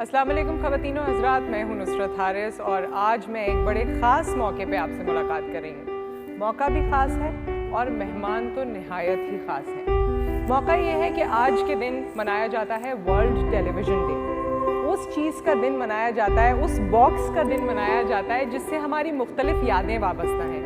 अस्सलाम वालेकुम ख़वातीनो हज़रात, मैं हूं नुसरत हारिस और आज मैं एक बड़े ख़ास मौके पे आपसे मुलाकात कर रही हूँ। मौका भी ख़ास है और मेहमान तो निहायत ही ख़ास है। मौका ये है कि आज के दिन मनाया जाता है वर्ल्ड टेलीविज़न डे। उस चीज़ का दिन मनाया जाता है, उस बॉक्स का दिन मनाया जाता है जिससे हमारी मुख्तलिफ़ यादें वाबस्ता हैं।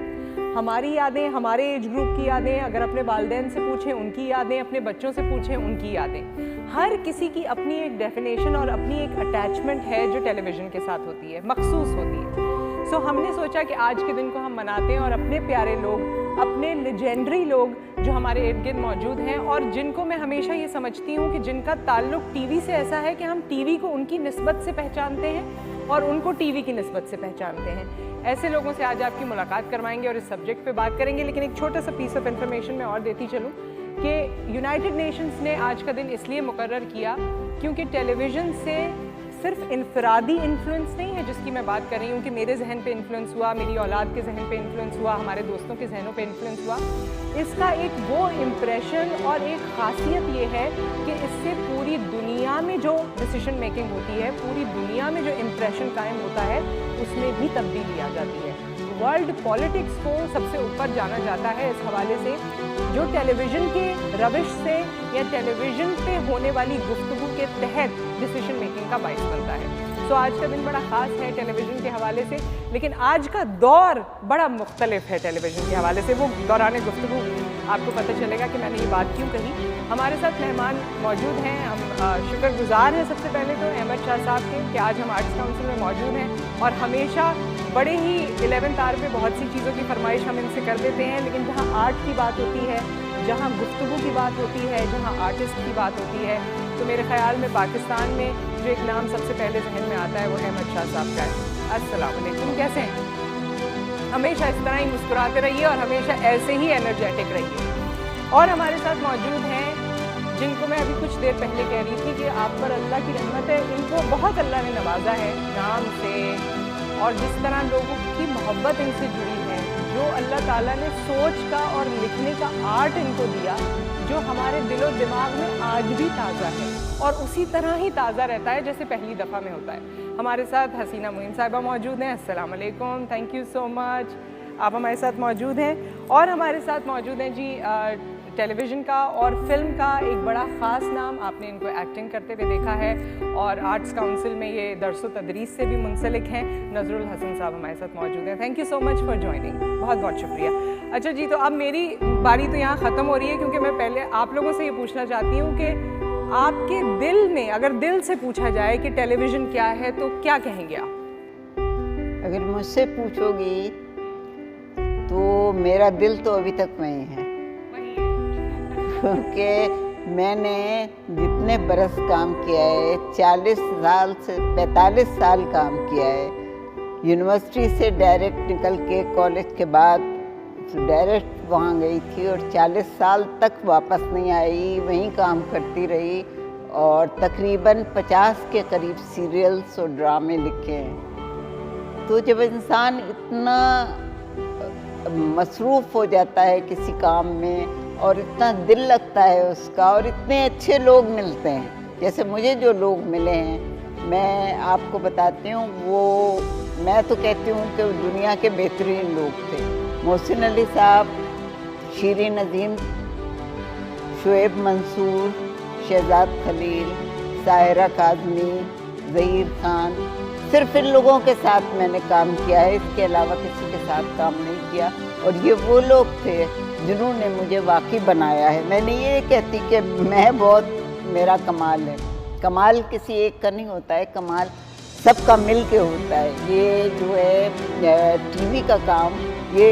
हमारी यादें, हमारे एज ग्रुप की यादें, अगर अपने वालिदैन से पूछें उनकी यादें, अपने बच्चों से पूछें उनकी यादें। हर किसी की अपनी एक डेफिनेशन और अपनी एक अटैचमेंट है जो टेलीविज़न के साथ होती है, मखसूस होती है। सो हमने सोचा कि आज के दिन को हम मनाते हैं और अपने प्यारे लोग, अपने लेजेंडरी लोग जो हमारे इर्द गिर्द मौजूद हैं और जिनको मैं हमेशा ये समझती हूँ कि जिनका ताल्लुक़ टीवी से ऐसा है कि हम टीवी को उनकी निस्बत से पहचानते हैं और उनको टीवी की निस्बत से पहचानते हैं। ऐसे लोगों से आज आपकी मुलाकात करवाएंगे और इस सब्जेक्ट पे बात करेंगे। लेकिन एक छोटा सा पीस ऑफ इन्फॉर्मेशन मैं और देती चलूँ कि यूनाइटेड नेशंस ने आज का दिन इसलिए मुकर्रर किया क्योंकि टेलीविज़न से सिर्फ इनफरादी इन्फ्लुएंस नहीं है जिसकी मैं बात कर रही हूँ कि मेरे जहन पे इन्फ्लुएंस हुआ, मेरी औलाद के जहन पे इन्फ्लुएंस हुआ, हमारे दोस्तों के जहनों पे इन्फ्लुएंस हुआ। इसका एक वो इम्प्रेशन और एक ख़ासियत ये है कि इससे पूरी दुनिया में जो डिसीजन मेकिंग होती है, पूरी दुनिया में जो इम्प्रेशन कायम होता है, उसमें भी तब्दीली आ जाती है। वर्ल्ड पॉलिटिक्स को सबसे ऊपर जाना जाता है इस हवाले से जो टेलीविज़न के रविश से या टेलीविज़न पे होने वाली गुफ्तगू के तहत डिसीजन मेकिंग का बाइस बनता है। सो आज का दिन बड़ा ख़ास है टेलीविज़न के हवाले से, लेकिन आज का दौर बड़ा मुख्तलिफ है टेलीविज़न के हवाले से। वो दौरान गुफ्तगू आपको पता चलेगा कि मैंने ये बात क्यों कही। हमारे साथ मेहमान मौजूद हैं, हम शुक्रगुजार हैं सबसे पहले तो अहमद शाह साहब के कि आज हम आर्ट्स काउंसिल में मौजूद हैं और हमेशा बड़े ही 11th आवर पे बहुत सी चीज़ों की फरमाइश हम इनसे कर देते हैं, लेकिन जहाँ आर्ट की बात होती है, जहाँ गुफ्तगू की बात होती है, जहाँ आर्टिस्ट की बात होती है, तो मेरे ख़्याल में पाकिस्तान में जो एक नाम सबसे पहले जहन में आता है वो अहमद शाह साहब का है। अस्सलाम वालेकुम, कैसे हैं? हमेशा इस तरह ही मुस्कुराते रहिए और हमेशा ऐसे ही एनर्जेटिक रहिए। और हमारे साथ मौजूद हैं जिनको मैं अभी कुछ देर पहले कह रही थी कि आप पर अल्लाह की रहमत है, इनको बहुत अल्लाह ने नवाजा है नाम से और जिस तरह लोगों की मोहब्बत इनसे जुड़ी है, जो अल्लाह ताला ने सोच का और लिखने का आर्ट इनको दिया जो हमारे दिलो दिमाग में आज भी ताज़ा है और उसी तरह ही ताज़ा रहता है जैसे पहली दफ़ा में होता है। हमारे साथ हसीना मोइन साहिबा मौजूद हैं। अस्सलाम वालेकुम, थैंक यू सो मच, आप हमारे साथ मौजूद हैं। और हमारे साथ मौजूद हैं जी टेलीविज़न का और फिल्म का एक बड़ा ख़ास नाम, आपने इनको एक्टिंग करते हुए देखा है और आर्ट्स काउंसिल में ये दर्स व तदरीस से भी मुंसलिक हैं। नज़रुल हसन साहब हमारे साथ मौजूद हैं। Thank you so much for joining, बहुत बहुत शुक्रिया। अच्छा जी, तो अब मेरी बारी तो यहाँ ख़त्म हो रही है क्योंकि मैं पहले आप लोगों से ये पूछना चाहती हूँ कि आपके दिल में, अगर दिल से पूछा जाए कि टेलीविज़न क्या है तो क्या कहेंगे आप? अगर मुझसे पूछोगी तो मेरा दिल तो अभी तक वहीं है क्योंकि मैंने जितने बरस काम किया है, 40 साल से 45 साल काम किया है। यूनिवर्सिटी से डायरेक्ट निकल के कॉलेज के बाद डायरेक्ट वहाँ गई थी और 40 साल तक वापस नहीं आई, वहीं काम करती रही और तकरीबन 50 के करीब सीरियल्स और ड्रामे लिखे हैं। तो जब इंसान इतना मसरूफ़ हो जाता है किसी काम में और इतना दिल लगता है उसका और इतने अच्छे लोग मिलते हैं, जैसे मुझे जो लोग मिले हैं, मैं आपको बताती हूँ, वो मैं तो कहती हूँ कि दुनिया के बेहतरीन लोग थे। मोहसिन अली साहब, शीरीन अजीम, शुएब मंसूर, शहजाद खलील, साहिरा काज़मी, ज़हीर खान, सिर्फ इन लोगों के साथ मैंने काम किया है, इसके अलावा किसी के साथ काम नहीं किया। और ये वो लोग थे जिन्होंने मुझे वाकई बनाया है। मैंने ये कहती कि मैं बहुत, मेरा कमाल है, कमाल किसी एक का नहीं होता है, कमाल सबका मिल के होता है। ये जो है टीवी का काम, ये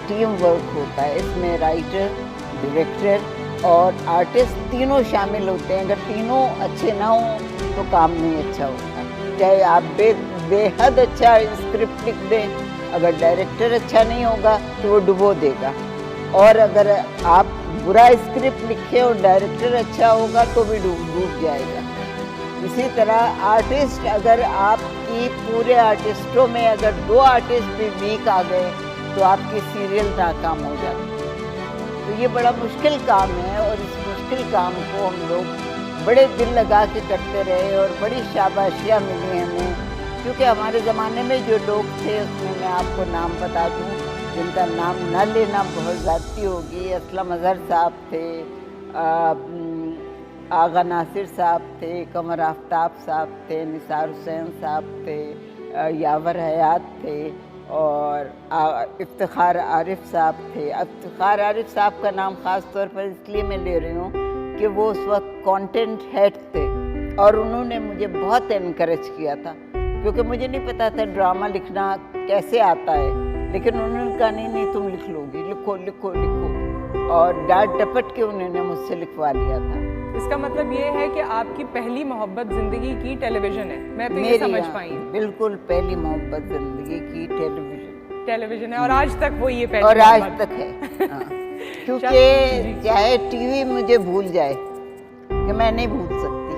टीम वर्क होता है, इसमें राइटर, डायरेक्टर और आर्टिस्ट तीनों शामिल होते हैं। अगर तीनों अच्छे ना हों तो काम नहीं अच्छा होता। चाहे आप बेहद अच्छा स्क्रिप्ट लिख दें, अगर डायरेक्टर अच्छा नहीं होगा तो वो डुबो देगा, और अगर आप बुरा स्क्रिप्ट लिखे और डायरेक्टर अच्छा होगा तो भी डूब जाएगा। इसी तरह आर्टिस्ट, अगर आपकी पूरे आर्टिस्टों में अगर 2 आर्टिस्ट भी वीक आ गए तो आपकी सीरियल नाकाम हो जाती है। तो ये बड़ा मुश्किल काम है और इस मुश्किल काम को हम लोग बड़े दिल लगा के करते रहे और बड़ी शाबाशियाँ मिली हमें, क्योंकि हमारे ज़माने में जो लोग थे उसमें मैं आपको नाम बता दूँ जिनका नाम न लेना बहुत ज़्यादती होगी। असलम अज़हर साहब थे, आगा नासिर साहब थे, कमर आफ्ताब साहब थे, निसार हुसैन साहब थे, यावर हयात थे और इफ्तिखार आरिफ साहब थे। इफ्तिखार आरिफ साहब का नाम ख़ास तौर पर इसलिए मैं ले रही हूँ कि वो उस वक्त कंटेंट हेड थे और उन्होंने मुझे बहुत इनकरेज किया था, क्योंकि मुझे नहीं पता था ड्रामा लिखना कैसे आता है, लेकिन उन्होंने कहा नहीं तुम लिख लोगी, लिखो लिखो लिखो, और डांट डपट के उन्होंने मुझसे लिखवा लिया था। इसका मतलब ये है कि आपकी पहली मोहब्बत ज़िंदगी की टेलीविज़न है, मैं तो ये समझ पाई। बिल्कुल पहली मोहब्बत ज़िंदगी की टेलीविज़न है और आज तक वो ये पहली और आज तक है। हाँ। क्योंकि चाहे टीवी मुझे भूल जाए कि मैं नहीं भूल सकती,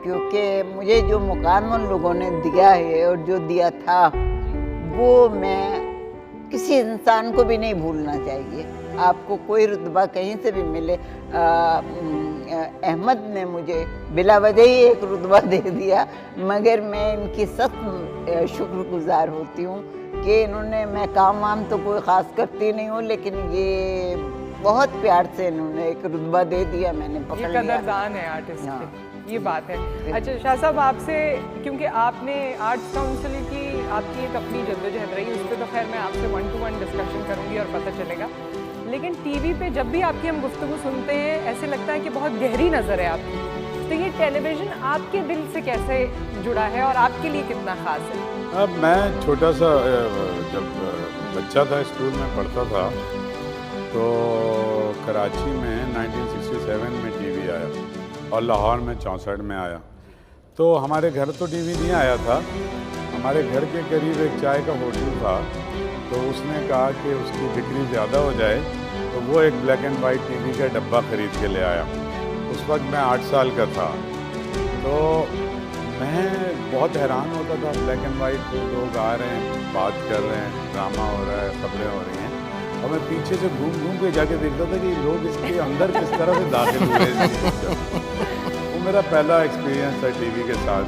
क्योंकि मुझे जो मुकाम उन लोगों ने दिया है और जो दिया था वो मैं किसी इंसान को भी नहीं भूलना चाहिए। आपको कोई रुतबा कहीं से भी मिले, अहमद ने मुझे बिला वजह ही एक रुतबा दे दिया, मगर मैं इनकी सख्त शुक्रगुजार होती हूँ कि इन्होंने, मैं काम वाम तो कोई ख़ास करती नहीं हूँ, लेकिन ये बहुत प्यार से इन्होंने एक रुतबा दे दिया, मैंने पकड़ लिया। कदरदान है आर्टिस्ट की, ये बात है। अच्छा शाह साहब, आपसे, क्योंकि आपने आर्ट्स काउंसिल की आपकी एक अपनी जद्दोजहद रही, उस पर तो खैर मैं आपसे 1-to-1 डिस्कशन करूँगी और पता चलेगा, लेकिन टीवी पे जब भी आपकी हम गुफ्तगू सुनते हैं ऐसे लगता है कि बहुत गहरी नज़र है आपकी, तो ये टेलीविज़न आपके दिल से कैसे जुड़ा है और आपके लिए कितना ख़ास है? अब मैं छोटा सा जब बच्चा था, स्कूल में पढ़ता था, तो कराची में 1967 में टीवी आया और लाहौर में 64 में आया। तो हमारे घर तो टीवी नहीं आया था, हमारे घर के करीब एक चाय का होटल था, तो उसने कहा कि उसकी बिक्री ज़्यादा हो जाए, तो वो एक ब्लैक एंड वाइट टीवी का डब्बा ख़रीद के ले आया। उस वक्त मैं 8 साल का था, तो मैं बहुत हैरान होता था, ब्लैक एंड वाइट लोग आ रहे हैं, बात कर रहे हैं, ड्रामा हो रहा है, खबरें हो रही हैं, और मैं पीछे से घूम घूम के जाके देखता था कि लोग इसके अंदर किस तरह से दाखिल हुए। वो मेरा पहला एक्सपीरियंस था टीवी के साथ।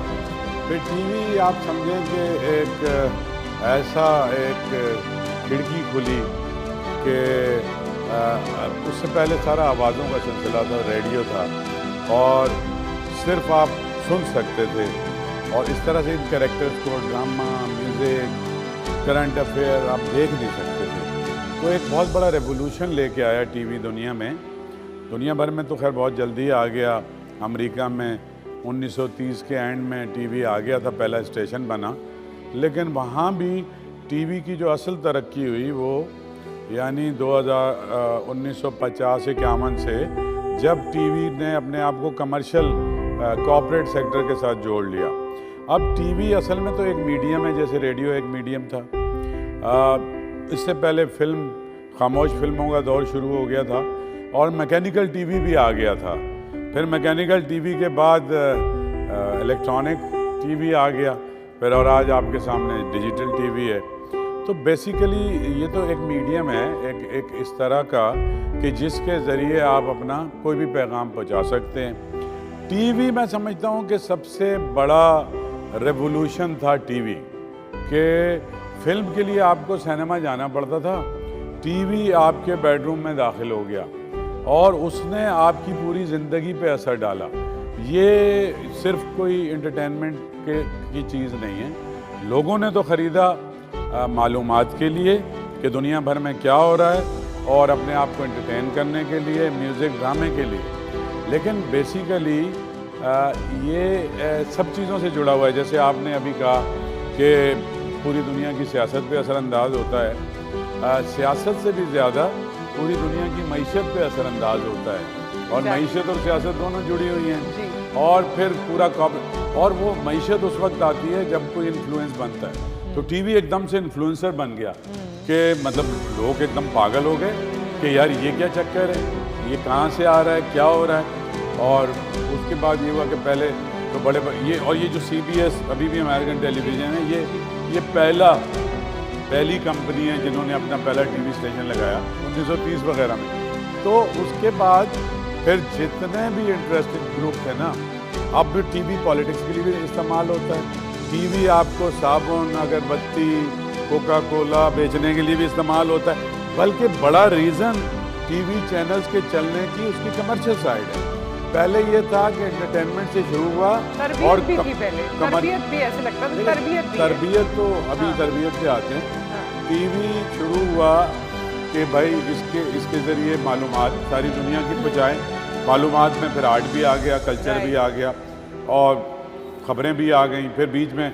फिर टीवी आप समझें कि एक ऐसा एक खिड़की खुली कि उससे पहले सारा आवाज़ों का सिलसिला था, रेडियो था और सिर्फ आप सुन सकते थे, और इस तरह से इन कैरेक्टर्स को, ड्रामा, म्यूज़िक, करंट अफेयर आप देख नहीं सकते थे। तो एक बहुत बड़ा रेवोल्यूशन लेके आया टीवी दुनिया में, दुनिया भर में तो खैर बहुत जल्दी आ गया। अमेरिका में 1930 के एंड में टीवी आ गया था, पहला स्टेशन बना, लेकिन वहाँ भी टीवी की जो असल तरक्की हुई वो यानी 1950-51 से, जब टीवी ने अपने आप को कमर्शियल कॉर्पोरेट सेक्टर के साथ जोड़ लिया। अब टीवी असल में तो एक मीडियम है, जैसे रेडियो एक मीडियम था। इससे पहले फिल्म, खामोश फिल्मों का दौर शुरू हो गया था और मैकेनिकल टीवी भी आ गया था। फिर मैकेनिकल टीवी के बाद इलेक्ट्रॉनिक टीवी आ गया, फिर और आज आपके सामने डिजिटल टीवी है। तो बेसिकली ये तो एक मीडियम है, एक इस तरह का कि जिसके ज़रिए आप अपना कोई भी पैगाम पहुंचा सकते हैं। टीवी मैं समझता हूँ कि सबसे बड़ा रेवोल्यूशन था टीवी, कि फिल्म के लिए आपको सिनेमा जाना पड़ता था, टीवी आपके बेडरूम में दाखिल हो गया और उसने आपकी पूरी ज़िंदगी पे असर डाला। ये सिर्फ कोई एंटरटेनमेंट की चीज़ नहीं है। लोगों ने तो ख़रीदा मालूमात के लिए कि दुनिया भर में क्या हो रहा है और अपने आप को एंटरटेन करने के लिए, म्यूज़िक, ड्रामे के लिए, लेकिन बेसिकली ये सब चीज़ों से जुड़ा हुआ है। जैसे आपने अभी कहा कि पूरी दुनिया की सियासत पे असरअंदाज होता है, सियासत से भी ज़्यादा पूरी दुनिया की मईशत पे असरअंदाज होता है, और मईशत और सियासत दोनों जुड़ी हुई हैं। और फिर पूरा और वो मईशत उस वक्त आती है जब कोई इन्फ्लुएंस बनता है। तो टीवी एकदम से इन्फ्लुएंसर बन गया कि मतलब लोग एकदम पागल हो गए कि यार ये क्या चक्कर है, ये कहाँ से आ रहा है, क्या हो रहा है। और उसके बाद ये हुआ कि पहले तो ये जो CBS अभी भी अमेरिकन टेलीविज़न है, ये पहली कंपनी है जिन्होंने अपना पहला टीवी स्टेशन लगाया 1930 वगैरह में। तो उसके बाद फिर जितने भी इंटरेस्टेड ग्रुप थे ना, अब टीवी पॉलिटिक्स के लिए भी इस्तेमाल होता है। टीवी आपको साबुन, अगरबत्ती, कोका कोला बेचने के लिए भी इस्तेमाल होता है। बल्कि बड़ा रीज़न टीवी चैनल्स के चलने की उसकी कमर्शियल साइड है। पहले ये था कि एंटरटेनमेंट से शुरू हुआ और भी थी पहले, तरबियत भी ऐसे लगता था, तरबियत तो अभी तरबियत पे आते हैं। टीवी शुरू हुआ कि भाई इसके ज़रिए मालूमात सारी दुनिया की पहुँचाएँ। मालूमात में फिर आर्ट भी आ गया, कल्चर भी आ गया और ख़बरें भी आ गई। फिर बीच में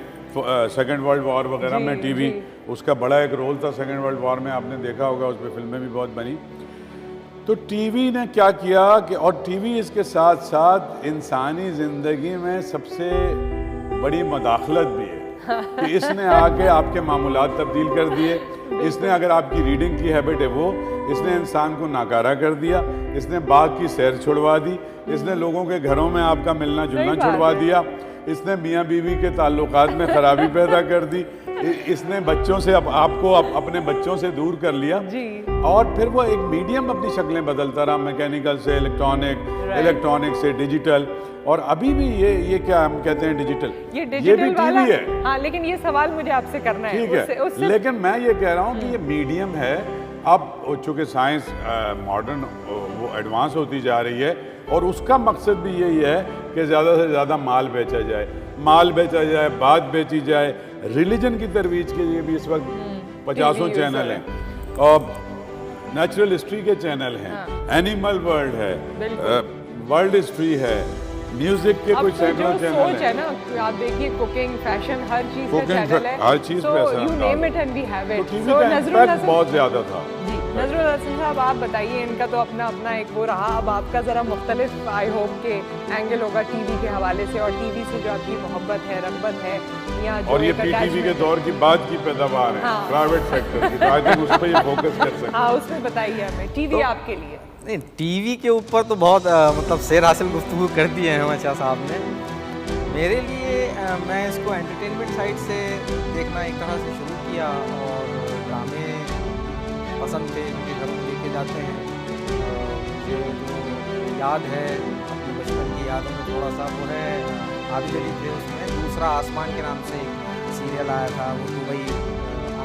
सेकेंड वर्ल्ड वॉर वगैरह में टीवी उसका बड़ा एक रोल था। सेकेंड वर्ल्ड वॉर में आपने देखा होगा, उस पर फिल्में भी बहुत बनी। तो टीवी ने क्या किया कि और टीवी इसके साथ साथ इंसानी ज़िंदगी में सबसे बड़ी मदाखलत भी है कि इसने आके आपके मामूलात तब्दील कर दिए। इसने अगर आपकी रीडिंग की हैबिट है वो, इसने इंसान को नाकारा कर दिया। इसने बाग की सैर छुड़वा दी। इसने लोगों के घरों में आपका मिलना जुलना छुड़वा दिया। इसने मियाँ बीवी के ताल्लुकात में ख़राबी पैदा कर दी। इसने बच्चों से आपको अपने बच्चों से दूर कर लिया जी। और फिर वो एक मीडियम अपनी शक्लें बदलता रहा, मैकेनिकल से इलेक्ट्रॉनिक, इलेक्ट्रॉनिक से डिजिटल, और अभी भी ये क्या हम कहते हैं डिजिटल, ये भी टीवी है। हाँ, लेकिन ये सवाल मुझे आपसे करना है। ठीक है, लेकिन मैं ये कह रहा हूँ कि ये मीडियम है। अब चूँकि साइंस मॉडर्न वो एडवांस होती जा रही है और उसका मकसद भी यही है कि ज़्यादा से ज़्यादा माल बेचा जाए, बात बेची जाए। रिलीजन की तरवीज के लिए भी इस वक्त 50 चैनल हैं और नेचुरल हिस्ट्री के चैनल हैं, एनिमल वर्ल्ड है, वर्ल्ड हिस्ट्री है, म्यूजिक के कुछ सैकड़ों चैनल हैं ना। आप देखिए कुकिंग, फैशन, हर चीज़ का चैनल है, हर चीज़ पे ऐसा you name it and we have it। TV का इम्पैक्ट बहुत ज़्यादा था। जी, नजरुल हसन साहब, आप बताइए, इनका तो अपना एक वो रहा। अब आपका ज़रा मुख्तलिफ आई होप के एंगल होगा टीवी के हवाले से, और टीवी से जो आपकी मोहब्बत है, रग़बत है, या और ये पीटीवी के दौर की बाद की पैदावार है, प्राइवेट सेक्टर की, ताकि उस पर ये फोकस कर सकें। हाँ, उसमें बताइए हमें टीवी आपके लिए। नहीं, टीवी के ऊपर तो बहुत मतलब शेर हासिल गुफ्तगू कर दिए हैं हमारा साहब ने। मेरे लिए मैं इसको एंटरटेनमेंट साइड से देखना एक तरह से शुरू किया, और ड्रामे पसंद थे, मुझे घर में लेके जाते हैं। मुझे जो याद है अपने बचपन की यादों में थोड़ा सा वो है, आबिद अली थे उसमें, दूसरा आसमान के नाम से एक सीरियल आया था, वो दुबई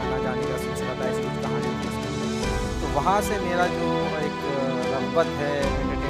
आना जाने का सिलसिला था, ऐसी कुछ कहानी थी। तो वहाँ से मेरा जो एक रग़बत है